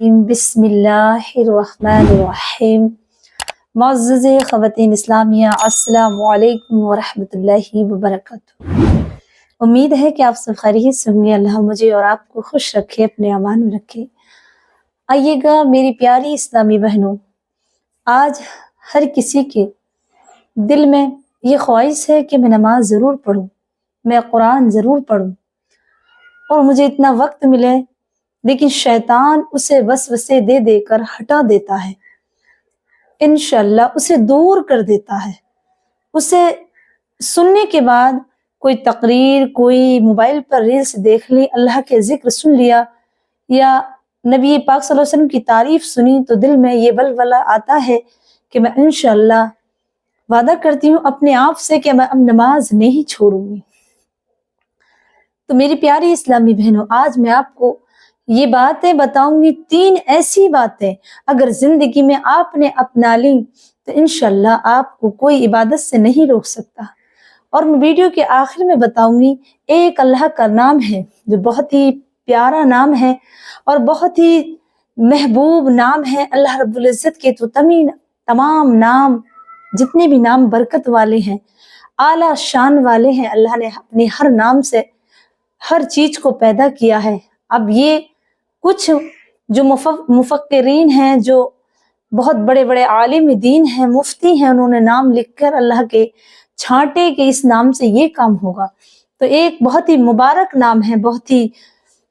بسم اللہ الرحمن الرحیم۔ معزز خواتین اسلامیہ، السلام علیکم ورحمۃ اللہ وبرکاتہ۔ امید ہے کہ آپ سب خیریت سے ہوں گے۔ اللہ مجھے اور آپ کو خوش رکھے، اپنے امان میں رکھے۔ آئیے گا میری پیاری اسلامی بہنوں، آج ہر کسی کے دل میں یہ خواہش ہے کہ میں نماز ضرور پڑھوں، میں قرآن ضرور پڑھوں اور مجھے اتنا وقت ملے، لیکن شیطان اسے وسوسے دے دے کر ہٹا دیتا ہے، انشاءاللہ اسے دور کر دیتا ہے۔ اسے سننے کے بعد کوئی تقریر، کوئی موبائل پر ریلز دیکھ لی، اللہ کے ذکر سن لیا یا نبی پاک صلی اللہ علیہ وسلم کی تعریف سنی تو دل میں یہ ولولہ آتا ہے کہ میں انشاءاللہ وعدہ کرتی ہوں اپنے آپ سے کہ میں اب نماز نہیں چھوڑوں گی۔ تو میری پیاری اسلامی بہنوں، آج میں آپ کو یہ باتیں بتاؤں گی، 3 ایسی باتیں اگر زندگی میں آپ نے اپنا لی تو انشاءاللہ آپ کو کوئی عبادت سے نہیں روک سکتا۔ اور میں ویڈیو کے آخر میں بتاؤں گی ایک اللہ کا نام ہے جو بہت ہی پیارا نام ہے اور بہت ہی محبوب نام ہے۔ اللہ رب العزت کے تو تمام نام، جتنے بھی نام برکت والے ہیں، اعلیٰ شان والے ہیں، اللہ نے اپنے ہر نام سے ہر چیز کو پیدا کیا ہے۔ اب یہ کچھ جو مفکرین ہیں، جو بہت بڑے بڑے عالم دین ہیں، مفتی ہیں، انہوں نے نام لکھ کر اللہ کے چھانٹے کہ اس نام سے یہ کام ہوگا۔ تو ایک بہت ہی مبارک نام ہے، بہت ہی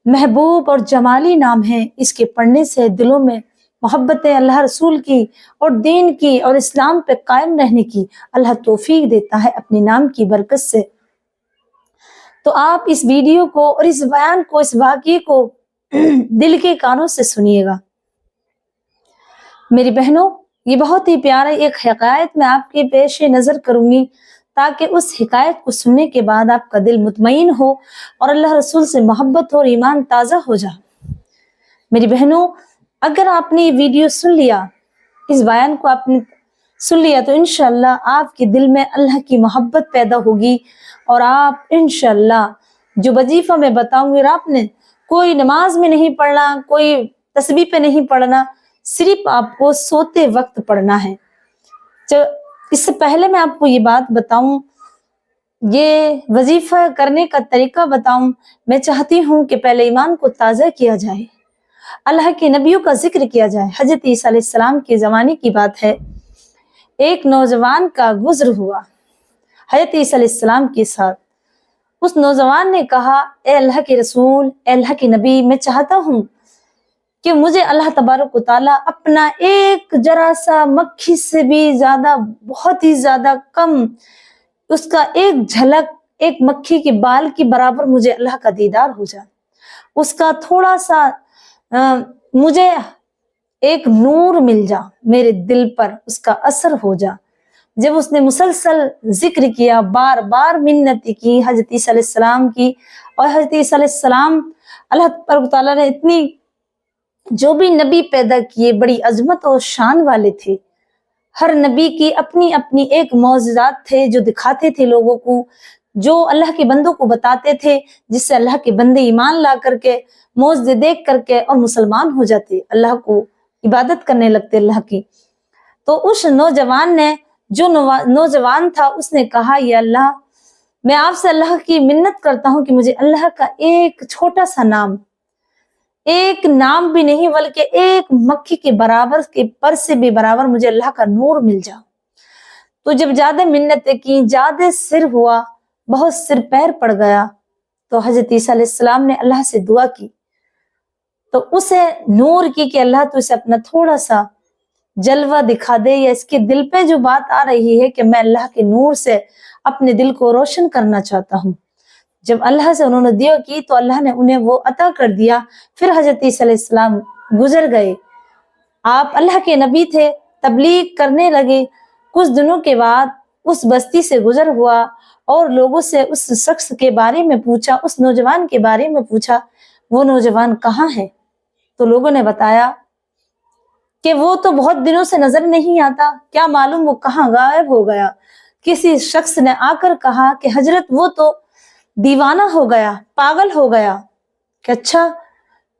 محبوب اور جمالی نام ہے۔ اس کے پڑھنے سے دلوں میں محبت اللہ رسول کی اور دین کی اور اسلام پہ قائم رہنے کی اللہ توفیق دیتا ہے اپنے نام کی برکت سے۔ تو آپ اس ویڈیو کو اور اس بیان کو، اس واقعے کو دل کے کانوں سے سنیے گا۔ میری بہنوں، یہ بہت ہی پیارا ایک حکایت میں آپ کے پیش نظر کروں گی تاکہ اس حکایت کو سننے کے بعد آپ کا دل مطمئن ہو اور اللہ رسول سے محبت اور ایمان تازہ ہو جائے۔ میری بہنوں، اگر آپ نے یہ ویڈیو سن لیا، اس بیان کو آپ نے سن لیا تو انشاءاللہ آپ کے دل میں اللہ کی محبت پیدا ہوگی اور آپ انشاءاللہ جو وظیفہ میں بتاؤں گی، آپ نے کوئی نماز میں نہیں پڑھنا، کوئی تسبیح پہ نہیں پڑھنا، صرف آپ کو سوتے وقت پڑھنا ہے۔ اس سے پہلے میں آپ کو یہ بات بتاؤں، یہ وظیفہ کرنے کا طریقہ بتاؤں، میں چاہتی ہوں کہ پہلے ایمان کو تازہ کیا جائے، اللہ کے نبیوں کا ذکر کیا جائے۔ حضرت عیسیٰ علیہ السلام کے زمانے کی بات ہے، ایک نوجوان کا گزر ہوا حضرت عیسیٰ علیہ السلام کے ساتھ۔ اس نوجوان نے کہا، اے اللہ کے رسول، اے اللہ کے نبی، میں چاہتا ہوں کہ مجھے اللہ تبارک و تعالیٰ اپنا ایک ذرا سا مکھی سے بھی زیادہ، بہت ہی زیادہ کم، اس کا ایک جھلک، ایک مکھی کے بال کی برابر مجھے اللہ کا دیدار ہو جائے، اس کا تھوڑا سا مجھے ایک نور مل جا، میرے دل پر اس کا اثر ہو جا۔ جب اس نے مسلسل ذکر کیا، بار بار منت کی حضرت عیسیٰ علیہ السلام کی، اور حضرت عیسیٰ علیہ السلام، اللہ تبارک تعالیٰ نے اتنی جو بھی نبی پیدا کیے بڑی عظمت اور شان والے تھے، ہر نبی کی اپنی اپنی ایک معجزات تھے جو دکھاتے تھے لوگوں کو، جو اللہ کے بندوں کو بتاتے تھے، جس سے اللہ کے بندے ایمان لا کر کے، معجزے دیکھ کر کے اور مسلمان ہو جاتے، اللہ کو عبادت کرنے لگتے اللہ کی۔ تو اس نوجوان نے، جو نوجوان تھا، اس نے کہا، یا اللہ، میں آپ سے اللہ کی منت کرتا ہوں کہ مجھے اللہ کا ایک چھوٹا سا نام، ایک نام بھی نہیں بلکہ ایک مکھی کے برابر، کے پر سے بھی برابر مجھے اللہ کا نور مل جا۔ تو جب زیادہ منتیں کی، زیادہ سر ہوا، بہت سر پیر پڑ گیا، تو حضرت عیسیٰ علیہ السلام نے اللہ سے دعا کی، تو اسے نور کی کہ اللہ تو اسے اپنا تھوڑا سا جلوہ دکھا دے، یا اس کے دل پہ جو بات آ رہی ہے کہ میں اللہ کے نور سے اپنے دل کو روشن کرنا چاہتا ہوں۔ جب اللہ سے انہوں نے دعا کی تو اللہ نے انہیں وہ عطا کر دیا۔ پھر حضرت عیسیٰ علیہ السلام گزر گئے، آپ اللہ کے نبی تھے، تبلیغ کرنے لگے۔ کچھ دنوں کے بعد اس بستی سے گزر ہوا اور لوگوں سے اس شخص کے بارے میں پوچھا، اس نوجوان کے بارے میں پوچھا، وہ نوجوان کہاں ہے؟ تو لوگوں نے بتایا کہ وہ تو بہت دنوں سے نظر نہیں آتا، کیا معلوم وہ کہاں غائب ہو گیا۔ کسی شخص نے آ کر کہا کہ حضرت وہ تو دیوانہ ہو گیا، پاگل ہو گیا۔ کہ اچھا،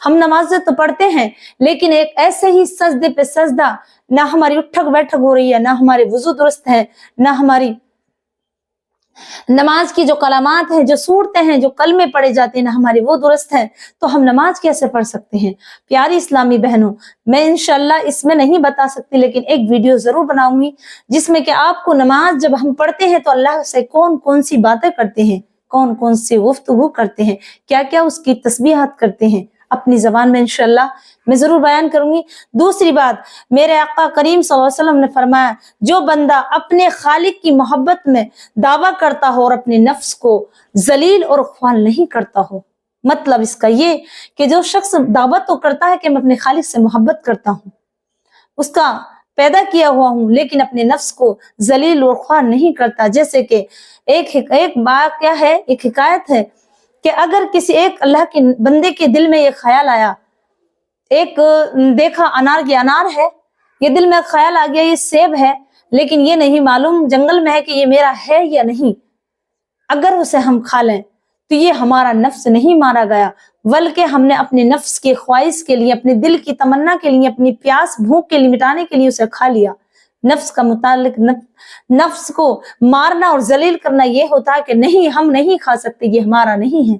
ہم نمازیں تو پڑھتے ہیں لیکن ایک ایسے ہی سجدے پہ سجدہ، نہ ہماری اٹھک بیٹھک ہو رہی ہے، نہ ہمارے وضو درست ہے، نہ ہماری نماز کی جو کلمات ہیں، جو صورتیں ہیں، جو کلمے پڑھے جاتے ہیں، نہ ہمارے وہ درست ہیں، تو ہم نماز کیسے پڑھ سکتے ہیں؟ پیاری اسلامی بہنوں، میں انشاءاللہ اس میں نہیں بتا سکتی لیکن ایک ویڈیو ضرور بناؤں گی جس میں کہ آپ کو نماز جب ہم پڑھتے ہیں تو اللہ سے کون کون سی باتیں کرتے ہیں، کون کون سی گفتگو کرتے ہیں، کیا کیا اس کی تسبیحات کرتے ہیں، اپنی زبان میں انشاءاللہ میں ضرور بیان کروں گی۔ دوسری بات، میرے آقا کریم صلی اللہ علیہ وسلم نے فرمایا، جو بندہ اپنے خالق کی محبت میں دعویٰ کرتا ہو اور اپنے نفس کو ذلیل اور خوار نہیں کرتا ہو، مطلب اس کا یہ کہ جو شخص دعویٰ تو کرتا ہے کہ میں اپنے خالق سے محبت کرتا ہوں، اس کا پیدا کیا ہوا ہوں، لیکن اپنے نفس کو ذلیل اور خوار نہیں کرتا، جیسے کہ ایک بات کیا ہے، ایک حکایت ہے کہ اگر کسی ایک اللہ کے بندے کے دل میں یہ خیال آیا، ایک دیکھا انار یہ انار ہے، یہ دل میں خیال آ گیا یہ سیب ہے، لیکن یہ نہیں معلوم جنگل میں ہے کہ یہ میرا ہے یا نہیں، اگر اسے ہم کھا لیں تو یہ ہمارا نفس نہیں مارا گیا، بلکہ ہم نے اپنے نفس کی خواہش کے لیے، اپنے دل کی تمنا کے لیے، اپنی پیاس بھوک کے لیے مٹانے کے لیے اسے کھا لیا۔ نفس کا متعلق نفس کو مارنا اور ذلیل کرنا یہ ہوتا ہے کہ نہیں، ہم نہیں کھا سکتے، یہ ہمارا نہیں ہے،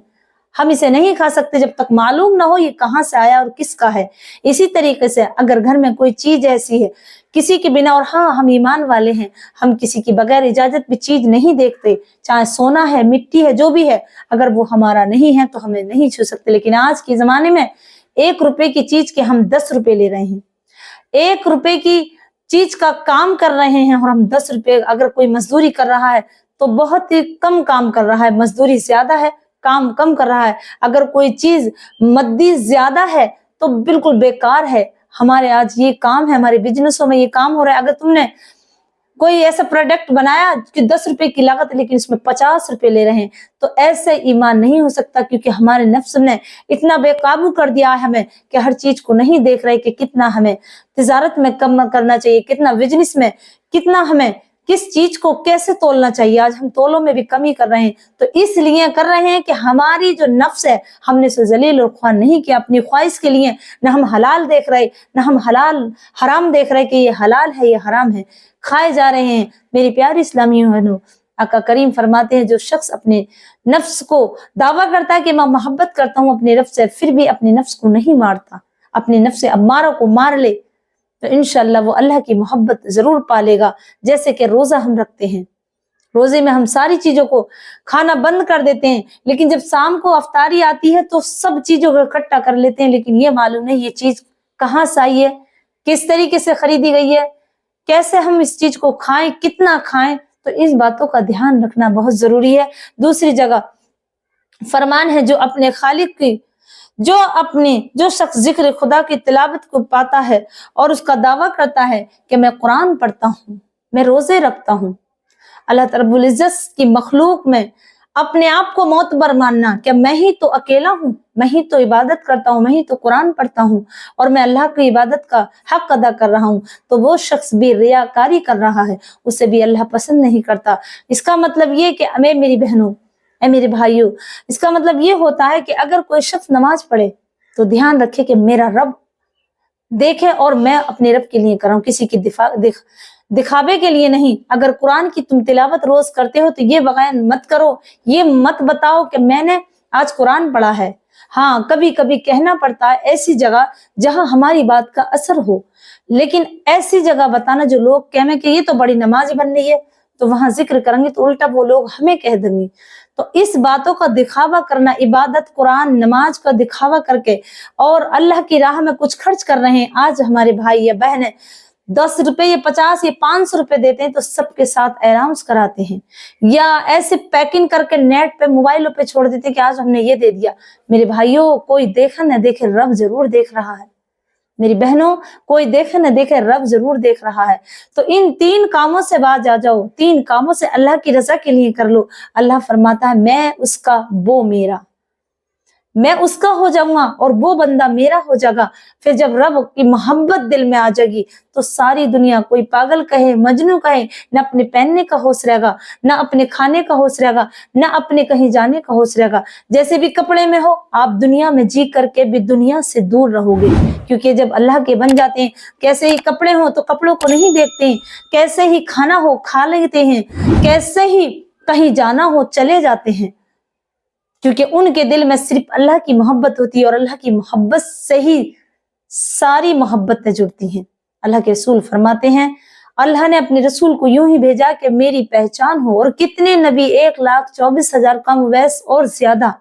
ہم اسے نہیں کھا سکتے جب تک معلوم نہ ہو یہ کہاں سے آیا اور کس کا ہے۔ اسی طریقے سے اگر گھر میں کوئی چیز ایسی ہے کسی کے بنا، اور ہاں ہم ایمان والے ہیں، ہم کسی کی بغیر اجازت بھی چیز نہیں دیکھتے، چاہے سونا ہے، مٹی ہے، جو بھی ہے، اگر وہ ہمارا نہیں ہے تو ہمیں نہیں چھو سکتے۔ لیکن آج کے زمانے میں 1 روپے کی چیز کے ہم 10 روپے لے رہے ہیں، 1 روپے کی چیز کا کام کر رہے ہیں اور ہم 10 روپے، اگر کوئی مزدوری کر رہا ہے تو بہت ہی کم کام کر رہا ہے، مزدوری زیادہ ہے، کام کم کر رہا ہے، اگر کوئی چیز مدی زیادہ ہے تو بالکل بیکار ہے۔ ہمارے آج یہ کام ہے، ہمارے بزنسوں میں یہ کام ہو رہا ہے، اگر تم نے کوئی ایسا پروڈکٹ بنایا کہ 10 روپے کی لاگت لیکن اس میں 50 روپے لے رہے ہیں، تو ایسے ایمان نہیں ہو سکتا، کیونکہ ہمارے نفس نے اتنا بے قابو کر دیا ہے ہمیں کہ ہر چیز کو نہیں دیکھ رہے کہ کتنا ہمیں تجارت میں کم کرنا چاہیے، کتنا بزنس میں، کتنا ہمیں کس چیز کو کیسے تولنا چاہیے۔ آج ہم تولوں میں بھی کمی کر رہے ہیں، تو اس لیے کر رہے ہیں کہ ہماری جو نفس ہے ہم نے اسے ذلیل اور خوار نہیں کیا اپنی خواہش کے لیے، نہ ہم حلال دیکھ رہے، نہ ہم حرام دیکھ رہے کہ یہ حلال ہے یہ حرام ہے، کھائے جا رہے ہیں۔ میری پیاری اسلامی بہنوں، آقا کریم فرماتے ہیں جو شخص اپنے نفس کو دعویٰ کرتا ہے کہ میں محبت کرتا ہوں اپنے رب سے، پھر بھی اپنے نفس کو نہیں مارتا، اپنے نفس امارہ کو مار لے، تو انشاءاللہ وہ اللہ کی محبت ضرور پالے گا۔ جیسے کہ روزہ ہم رکھتے ہیں، روزے میں ہم ساری چیزوں کو کھانا بند کر دیتے ہیں، لیکن جب شام کو افطاری آتی ہے تو سب چیزوں کو اکٹھا کر لیتے ہیں، لیکن یہ معلوم نہیں یہ چیز کہاں سے آئی ہے، کس طریقے سے خریدی گئی ہے، کیسے ہم اس چیز کو کھائیں، کتنا کھائیں، تو اس باتوں کا دھیان رکھنا بہت ضروری ہے۔ دوسری جگہ فرمان ہے جو اپنے خالق کی جو شخص ذکر خدا کی تلاوت کو پاتا ہے اور اس کا دعویٰ کرتا ہے کہ میں قرآن پڑھتا ہوں، میں روزے رکھتا ہوں، اللہ رب العزت کی مخلوق میں اپنے آپ کو معتبر ماننا کہ میں ہی تو اکیلا ہوں، میں ہی تو عبادت کرتا ہوں، میں ہی تو قرآن پڑھتا ہوں اور میں اللہ کی عبادت کا حق ادا کر رہا ہوں، تو وہ شخص بھی ریاکاری کر رہا ہے، اسے بھی اللہ پسند نہیں کرتا۔ اس کا مطلب یہ کہ میری بہنوں، اے میرے بھائیوں، اس کا مطلب یہ ہوتا ہے کہ اگر کوئی شخص نماز پڑھے تو دھیان رکھے کہ میرا رب دیکھے اور میں اپنے رب کے لیے کراؤں، کسی کی دکھاوے کے لیے نہیں۔ اگر قرآن کی تم تلاوت روز کرتے ہو تو یہ بیان مت کرو، یہ مت بتاؤ کہ میں نے آج قرآن پڑھا ہے۔ ہاں کبھی کبھی کہنا پڑتا ہے ایسی جگہ جہاں ہماری بات کا اثر ہو، لیکن ایسی جگہ بتانا جو لوگ کہیں کہ یہ تو بڑی نماز بن رہی ہے، تو وہاں ذکر کریں گے تو الٹا وہ لوگ ہمیں کہہ دیں گے۔ تو اس باتوں کا دکھاوا کرنا، عبادت قرآن نماز کا دکھاوا کر کے اور اللہ کی راہ میں کچھ خرچ کر رہے ہیں، آج ہمارے بھائی یا بہنیں 10 روپے یا 50 یا 500 روپے دیتے ہیں تو سب کے ساتھ اعلانس کراتے ہیں، یا ایسے پیکنگ کر کے نیٹ پہ موبائلوں پہ چھوڑ دیتے ہیں کہ آج ہم نے یہ دے دیا۔ میرے بھائیوں، کوئی دیکھے نہ دیکھے رب ضرور دیکھ رہا ہے، میری بہنوں کوئی دیکھے نہ دیکھے رب ضرور دیکھ رہا ہے۔ تو ان 3 کاموں سے باز آ جاؤ، 3 کاموں سے اللہ کی رضا کے لیے کر لو۔ اللہ فرماتا ہے میں اس کا وہ میرا، میں اس کا ہو جاؤں گا اور وہ بندہ میرا ہو جائے گا۔ پھر جب رب کی محبت دل میں آ جائے گی تو ساری دنیا کوئی پاگل کہے، مجنوں کہے، نہ اپنے پہننے کا ہوش رہے گا، نہ اپنے کھانے کا ہوش رہے گا، نہ اپنے کہیں جانے کا ہوش رہے گا۔ جیسے بھی کپڑے میں ہو، آپ دنیا میں جی کر کے بھی دنیا سے دور رہو گے، کیونکہ جب اللہ کے بن جاتے ہیں، کیسے ہی کپڑے ہوں تو کپڑوں کو نہیں دیکھتے ہیں، کیسے ہی کھانا ہو کھا لیتے ہیں، کیسے ہی کہیں جانا ہو چلے جاتے ہیں، کیونکہ ان کے دل میں صرف اللہ کی محبت ہوتی ہے، اور اللہ کی محبت سے ہی ساری محبتیں جڑتی ہیں۔ اللہ کے رسول فرماتے ہیں، اللہ نے اپنے رسول کو یوں ہی بھیجا کہ میری پہچان ہو، اور کتنے نبی 1,24,000 کم ویس اور زیادہ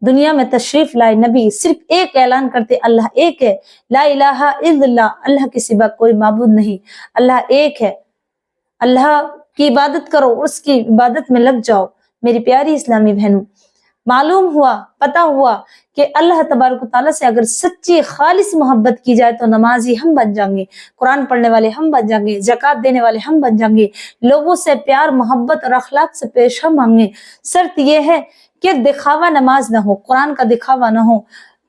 دنیا میں تشریف لائے، نبی صرف ایک اعلان کرتے، اللہ ایک ہے، لا الہ الا اللہ، اللہ کے سوا کوئی معبود نہیں، اللہ ایک ہے، اللہ کی عبادت کرو، اس کی عبادت میں لگ جاؤ۔ میری پیاری اسلامی بہنوں، معلوم ہوا، پتہ ہوا کہ اللہ تبارک و تعالیٰ سے اگر سچی خالص محبت کی جائے تو نمازی ہم بن جائیں گے، قرآن پڑھنے والے ہم بن جائیں گے، زکوٰۃ دینے والے ہم بن جائیں گے، لوگوں سے پیار محبت اور اخلاق سے پیش ہم آئیں گے۔ شرط یہ ہے کہ دکھاوا نماز نہ ہو، قرآن کا دکھاوا نہ ہو،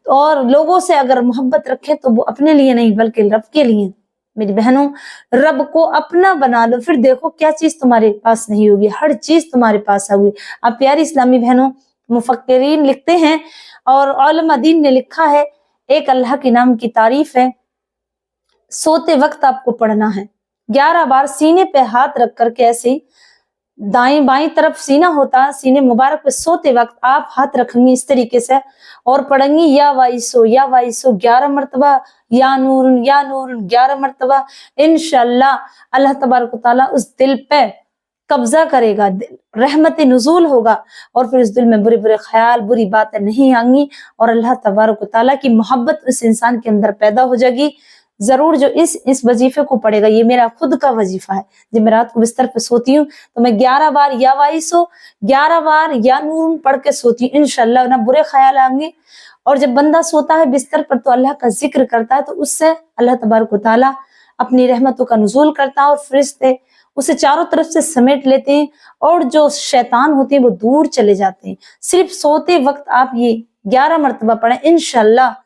اور لوگوں سے اگر محبت رکھے تو وہ اپنے لیے نہیں بلکہ رب کے لیے۔ میری بہنوں، رب کو اپنا بنا لو، پھر دیکھو کیا چیز تمہارے پاس نہیں ہوگی، ہر چیز تمہارے پاس ہوگی۔ اب پیاری اسلامی بہنوں، مفکرین لکھتے ہیں اور علماء دین نے لکھا ہے، ایک اللہ کے نام کی تعریف ہے، سوتے وقت آپ کو پڑھنا ہے 11 بار سینے پہ ہاتھ رکھ کر کے، ایسے دائیں بائیں طرف سینہ ہوتا، سینے مبارک پہ سوتے وقت آپ ہاتھ رکھیں گے اس طریقے سے، اور پڑھیں گی یا وائسو یا وائسو 11 مرتبہ، یا نورن یا نورن 11 مرتبہ۔ انشاءاللہ اللہ تبارک و تعالیٰ اس دل پہ قبضہ کرے گا، رحمت نزول ہوگا، اور پھر اس دل میں برے برے خیال، بری باتیں نہیں آئیں گی، اور اللہ تبارک و تعالیٰ کی محبت اس انسان کے اندر پیدا ہو جائے گی۔ ضرور جو اس وظیفے کو پڑھے گا، یہ میرا خود کا وظیفہ ہے، جب میں رات کو بستر پہ سوتی ہوں تو میں 11 بار یا وائسو 11 بار یا نورن پڑھ کے سوتی ہوں، انشاءاللہ نہ برے خیال آئیں گے۔ اور جب بندہ سوتا ہے بستر پر تو اللہ کا ذکر کرتا ہے تو اس سے اللہ تبارک و تعالیٰ اپنی رحمتوں کا نزول کرتا ہے، اور فرشتے اسے چاروں طرف سے سمیٹ لیتے ہیں، اور جو شیطان ہوتے ہیں وہ دور چلے جاتے ہیں۔ صرف سوتے وقت آپ یہ 11 مرتبہ پڑھیں، انشاءاللہ